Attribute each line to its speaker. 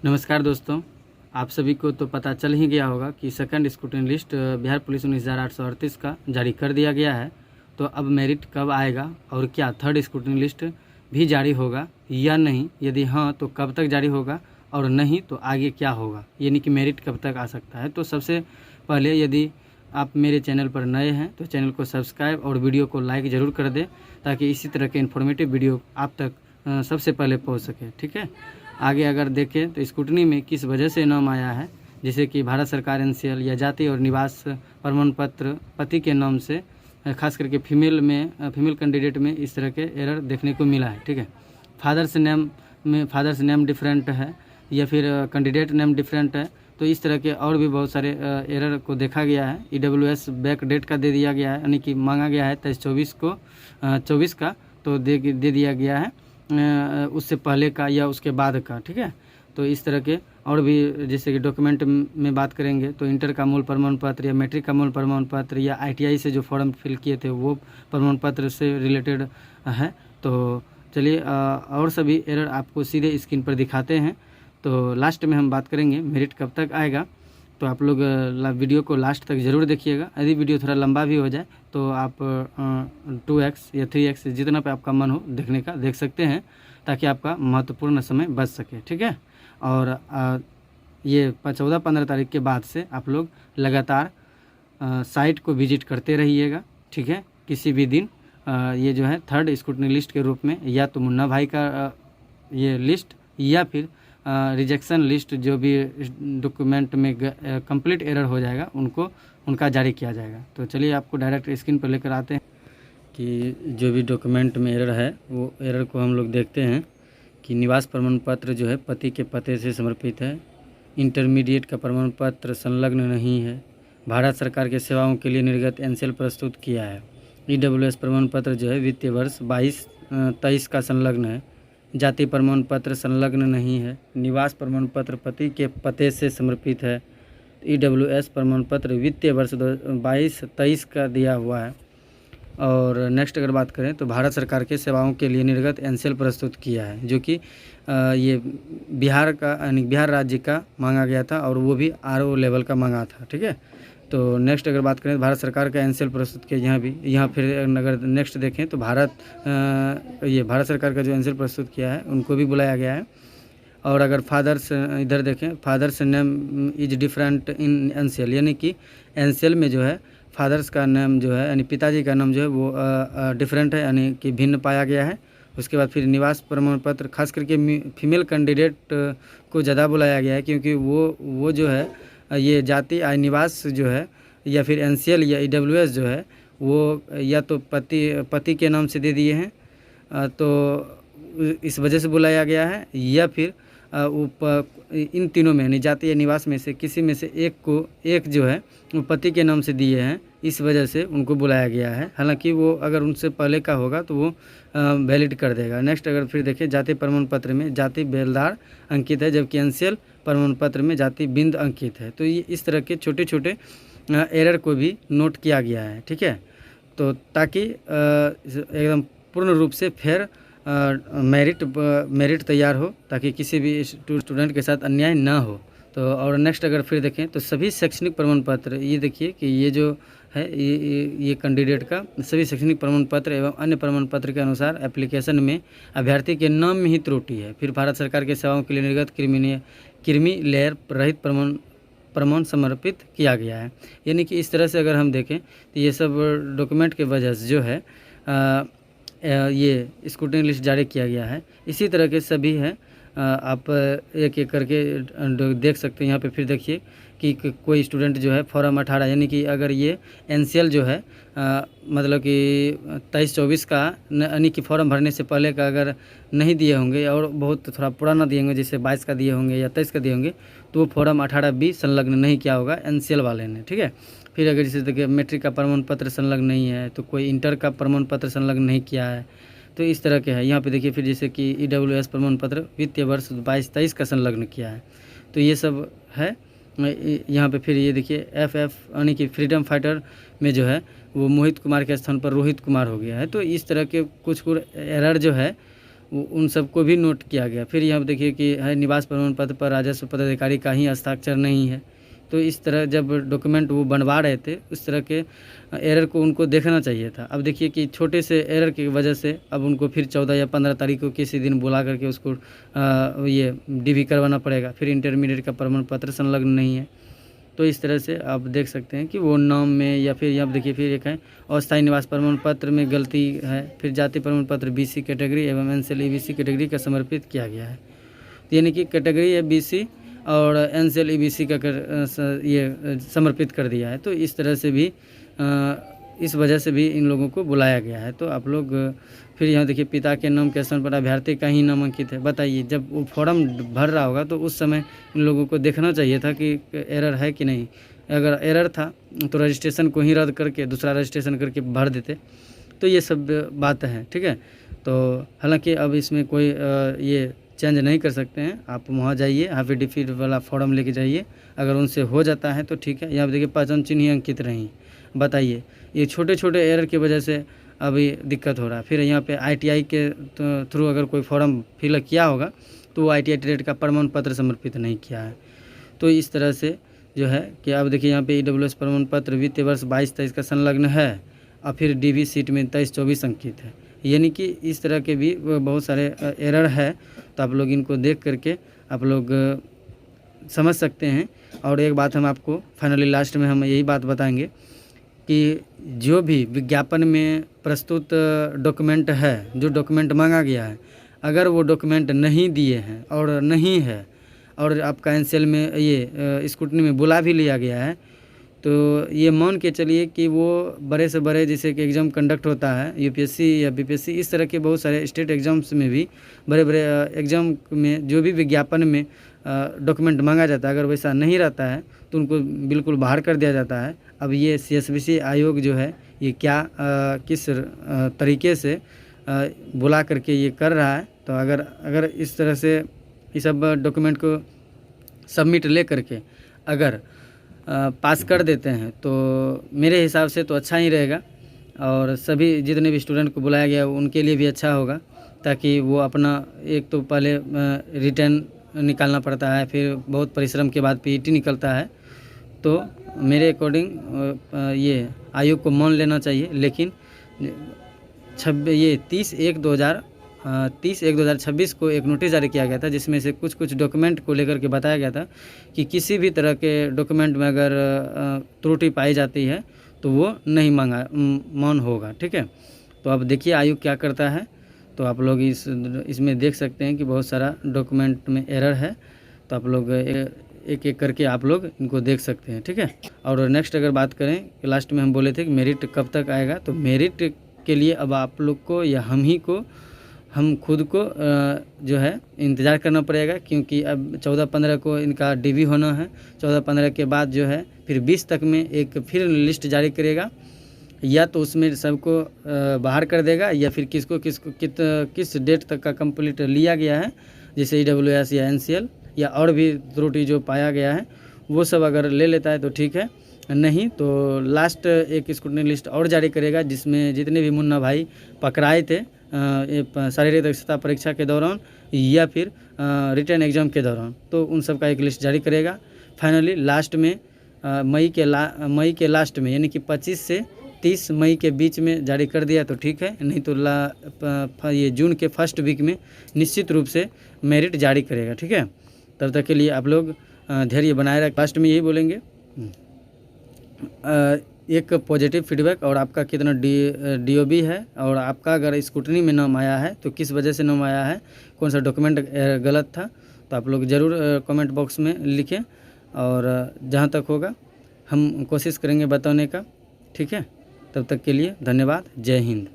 Speaker 1: नमस्कार दोस्तों, आप सभी को तो पता चल ही गया होगा कि second scrutiny list Bihar police 19,838 का जारी कर दिया गया है। तो अब मेरिट कब आएगा और क्या थर्ड स्क्रूटनी लिस्ट भी जारी होगा या नहीं, यदि हाँ तो कब तक जारी होगा और नहीं तो आगे क्या होगा, यानी कि मेरिट कब तक आ सकता है। तो सबसे पहले यदि आप मेरे चैनल पर नए हैं तो चैनल को सब्सक्राइब और वीडियो को लाइक ज़रूर कर दें, ताकि इसी तरह के इन्फॉर्मेटिव वीडियो आप तक सबसे पहले पहुंच सके। ठीक है, आगे अगर देखें तो स्क्रूटनी में किस वजह से नाम आया है, जैसे कि भारत सरकार एनसीएल या जाति और निवास प्रमाण पत्र पति के नाम से, खास करके फीमेल कैंडिडेट में इस तरह के एरर देखने को मिला है। ठीक है, फादर्स नेम डिफरेंट है या फिर कैंडिडेट नेम डिफरेंट है, तो इस तरह के और भी बहुत सारे एरर को देखा गया है। EWS बैक डेट का दे दिया गया है, यानी कि मांगा गया है 23/24 का, तो दे दिया गया है उससे पहले का या उसके बाद का। ठीक है, तो इस तरह के और भी, जैसे कि डॉक्यूमेंट में बात करेंगे तो इंटर का मूल प्रमाण पत्र या मैट्रिक का मूल प्रमाण पत्र या ITI से जो फॉर्म फिल किए थे वो प्रमाण पत्र से रिलेटेड है। तो चलिए और सभी एरर आपको सीधे स्क्रीन पर दिखाते हैं। तो लास्ट में हम बात करेंगे मेरिट कब तक आएगा, तो आप लोग वीडियो को लास्ट तक ज़रूर देखिएगा। यदि वीडियो थोड़ा लंबा भी हो जाए तो आप 2x या 3x जितना पे आपका मन हो देखने का देख सकते हैं, ताकि आपका महत्वपूर्ण समय बच सके। ठीक है, और ये 14-15 तारीख के बाद से आप लोग लगातार साइट को विजिट करते रहिएगा। ठीक है, किसी भी दिन ये जो है थर्ड स्क्रूटनी लिस्ट के रूप में, या तो मुन्ना भाई का ये लिस्ट या फिर रिजेक्शन लिस्ट, जो भी डॉक्यूमेंट में कंप्लीट एरर हो जाएगा उनका जारी किया जाएगा। तो चलिए आपको डायरेक्ट स्क्रीन पर लेकर आते हैं कि जो भी डॉक्यूमेंट में एरर है वो एरर को हम लोग देखते हैं। कि निवास प्रमाण पत्र जो है पति के पते से समर्पित है, इंटरमीडिएट का प्रमाण पत्र संलग्न नहीं है, भारत सरकार के सेवाओं के लिए निर्गत एनसीएल प्रस्तुत किया है, EWS प्रमाण पत्र जो है वित्तीय वर्ष 22-23 का संलग्न है, जाति प्रमाण पत्र संलग्न नहीं है, निवास प्रमाण पत्र पति के पते से समर्पित है, EWS प्रमाण पत्र वित्तीय वर्ष 22-23 का दिया हुआ है। और नेक्स्ट अगर बात करें तो भारत सरकार के सेवाओं के लिए निर्गत एनसीएल प्रस्तुत किया है, जो कि ये बिहार राज्य का मांगा गया था और वो भी RO लेवल का मांगा था। ठीक है, तो नेक्स्ट अगर बात करें तो भारत सरकार का एनसीएल प्रस्तुत किया, यहाँ फिर अगर नेक्स्ट देखें तो भारत सरकार का जो एनसीएल प्रस्तुत किया है उनको भी बुलाया गया है। और अगर फादर्स इधर देखें, father's name is different in NCL, यानी कि एनसीएल में जो है फादर्स का नाम जो है, यानी पिताजी का नाम जो है वो डिफरेंट है, यानी कि भिन्न पाया गया है। उसके बाद फिर निवास प्रमाण पत्र, खास करके फीमेल कैंडिडेट को ज़्यादा बुलाया गया है, क्योंकि वो जो है ये जाति निवास जो है या फिर एनसीएल या EWS जो है वो या तो पति के नाम से दे दिए हैं, तो इस वजह से बुलाया गया है, या फिर इन तीनों में यानी जाति या निवास में से किसी में से एक जो है वो पति के नाम से दिए हैं, इस वजह से उनको बुलाया गया है। हालांकि वो अगर उनसे पहले का होगा तो वो वैलिड कर देगा। नेक्स्ट अगर फिर देखें, जाति प्रमाण पत्र में जाति बेलदार अंकित है, जबकि एनसीएल प्रमाण पत्र में जाति बिंद अंकित है। तो ये इस तरह के छोटे छोटे एरर को भी नोट किया गया है। ठीक है, तो ताकि एकदम पूर्ण रूप से फिर मेरिट तैयार हो, ताकि किसी भी स्टूडेंट के साथ अन्याय ना हो। तो और नेक्स्ट अगर फिर देखें तो सभी शैक्षणिक प्रमाण पत्र, ये देखिए कि ये जो है ये कैंडिडेट का सभी शैक्षणिक प्रमाण पत्र एवं अन्य प्रमाण पत्र के अनुसार एप्लीकेशन में अभ्यर्थी के नाम में ही त्रुटि है। फिर भारत सरकार के सेवाओं के लिए निर्गत क्रीमी लेयर रहित प्रमाण समर्पित किया गया है। यानी कि इस तरह से अगर हम देखें तो ये सब डॉक्यूमेंट के वजह से जो है ये स्क्रूटनी लिस्ट जारी किया गया है। इसी तरह के सभी हैं, आप एक एक करके देख सकते हैं। यहाँ पे फिर देखिए कि कोई स्टूडेंट जो है फॉर्म 18, यानी कि अगर ये एनसीएल जो है मतलब कि 23-24 का, यानी कि फॉर्म भरने से पहले का अगर नहीं दिए होंगे और बहुत थोड़ा पुराना दिए होंगे, जैसे 22 का दिए होंगे या 23 का दिए होंगे, तो वो फॉर्म 18B संलग्न नहीं किया होगा एनसीएल वाले ने। ठीक है, फिर अगर जैसे देखिए मैट्रिक का प्रमाण पत्र संलग्न नहीं है, तो कोई इंटर का प्रमाण पत्र संलग्न नहीं किया है, तो इस तरह के है। यहाँ पे देखिए फिर जैसे कि EWS प्रमाण पत्र वित्तीय वर्ष 22-23 का संलग्न किया है, तो ये सब है। यहाँ पे फिर ये देखिए FF यानी कि फ्रीडम फाइटर में जो है वो मोहित कुमार के स्थान पर रोहित कुमार हो गया है। तो इस तरह के कुछ एरर जो है उन सबको भी नोट किया गया। फिर यहाँ देखिए कि है निवास प्रमाण पत्र पर राजस्व पदाधिकारी का ही हस्ताक्षर नहीं है। तो इस तरह जब डॉक्यूमेंट वो बनवा रहे थे उस तरह के एरर को उनको देखना चाहिए था। अब देखिए कि छोटे से एरर की वजह से अब उनको फिर 14 या 15 तारीख को किसी दिन बुला करके उसको ये डीवी करवाना पड़ेगा। फिर इंटरमीडिएट का प्रमाण पत्र संलग्न नहीं है। तो इस तरह से आप देख सकते हैं कि वो नाम में या फिर यहाँ देखिए फिर एक है अस्थायी निवास प्रमाण पत्र में गलती है। फिर जाति प्रमाण पत्र BC कैटेगरी एवं NCL EBC कैटेगरी का समर्पित किया गया है। तो यानी कि कैटेगरी है BC और NCL EBC का ये समर्पित कर दिया है। तो इस तरह से भी इस वजह से भी इन लोगों को बुलाया गया है। तो आप लोग फिर यहाँ देखिए पिता के नाम के स्थान पर अभ्यर्थी का ही नाम अंकित है। बताइए जब वो फॉर्म भर रहा होगा तो उस समय इन लोगों को देखना चाहिए था कि एरर है कि नहीं। अगर एरर था तो रजिस्ट्रेशन को ही रद्द करके दूसरा रजिस्ट्रेशन करके भर देते। तो ये सब बात है, ठीक है। तो हालांकि अब इसमें कोई ये चेंज नहीं कर सकते हैं। आप वहाँ जाइए, हाफी डिफीट वाला फॉर्म लेके जाइए, अगर उनसे हो जाता है तो ठीक है। यहाँ देखिए पहचान चिन्ह ही अंकित नहीं। बताइए ये छोटे छोटे एरर की वजह से अभी दिक्कत हो रहा है। फिर यहाँ पे ITI के थ्रू अगर कोई फॉर्म फिल किया होगा तो वो ITI ट्रेड का प्रमाण पत्र समर्पित नहीं किया है। तो इस तरह से जो है कि अब देखिए यहाँ पे EWS प्रमाण पत्र वित्तीय वर्ष 22-23 का संलग्न है और फिर DV सीट में 23-24 अंकित है। यानी कि इस तरह के भी बहुत सारे एरर है। तो आप लोग इनको देख करके आप लोग समझ सकते हैं। और एक बात हम आपको फाइनली लास्ट में हम यही बात बताएंगे कि जो भी विज्ञापन में प्रस्तुत डॉक्यूमेंट है, जो डॉक्यूमेंट मांगा गया है, अगर वो डॉक्यूमेंट नहीं दिए हैं और नहीं है और आपका NCL में ये स्क्रूटनी में बुला भी लिया गया है तो ये मान के चलिए कि वो बड़े से बड़े जैसे कि एग्ज़ाम कंडक्ट होता है UPSC या BPSC, इस तरह के बहुत सारे स्टेट एग्ज़ाम्स में भी बड़े बड़े एग्ज़ाम में जो भी विज्ञापन में डॉक्यूमेंट मांगा जाता है अगर वैसा नहीं रहता है तो उनको बिल्कुल बाहर कर दिया जाता है। अब ये CSBC आयोग जो है ये क्या किस तरीके से बुला करके ये कर रहा है। तो अगर इस तरह से इस सब डॉक्यूमेंट को सबमिट ले करके अगर पास कर देते हैं तो मेरे हिसाब से तो अच्छा ही रहेगा और सभी जितने भी स्टूडेंट को बुलाया गया उनके लिए भी अच्छा होगा, ताकि वो अपना एक तो पहले रिटर्न निकालना पड़ता है, फिर बहुत परिश्रम के बाद PET निकलता है। तो मेरे अकॉर्डिंग ये आयोग को मान लेना चाहिए। लेकिन 30/1/2026 को एक नोटिस जारी किया गया था जिसमें से कुछ डॉक्यूमेंट को लेकर के बताया गया था कि किसी भी तरह के डॉक्यूमेंट में अगर त्रुटि पाई जाती है तो वो नहीं मान होगा, ठीक है। तो अब देखिए आयोग क्या करता है। तो आप लोग इसमें देख सकते हैं कि बहुत सारा डॉक्यूमेंट में एरर है। तो आप लोग एक एक करके आप लोग इनको देख सकते हैं, ठीक है। और नेक्स्ट अगर बात करें कि लास्ट में हम बोले थे कि मेरिट कब तक आएगा, तो मेरिट के लिए अब आप लोग को या हम खुद को जो है इंतज़ार करना पड़ेगा, क्योंकि अब 14-15 को इनका DV होना है। 14-15 के बाद जो है फिर 20 तक में एक फिर लिस्ट जारी करेगा, या तो उसमें सबको बाहर कर देगा या फिर किस डेट तक का कंप्लीट लिया गया है, जैसे EWS या NCL या और भी त्रुटि जो पाया गया है वो सब अगर ले लेता है तो ठीक है, नहीं तो लास्ट एक स्क्रूटनी लिस्ट और जारी करेगा जिसमें जितने भी मुन्ना भाई पकड़ाए थे शारीरिक दक्षता परीक्षा के दौरान या फिर रिटर्न एग्ज़ाम के दौरान, तो उन सब का एक लिस्ट जारी करेगा। फाइनली लास्ट में मई के लास्ट में यानी कि 25 से 30 मई के बीच में जारी कर दिया तो ठीक है, नहीं तो ये जून के फर्स्ट वीक में निश्चित रूप से मेरिट जारी करेगा, ठीक है। तब तक के लिए आप लोग धैर्य बनाए रख। लास्ट में यही बोलेंगे एक पॉजिटिव फीडबैक और आपका कितना DOB है और आपका अगर स्क्रूटनी में नाम आया है तो किस वजह से नाम आया है, कौन सा डॉक्यूमेंट गलत था, तो आप लोग ज़रूर कमेंट बॉक्स में लिखें और जहां तक होगा हम कोशिश करेंगे बताने का, ठीक है। तब तक के लिए धन्यवाद। जय हिंद।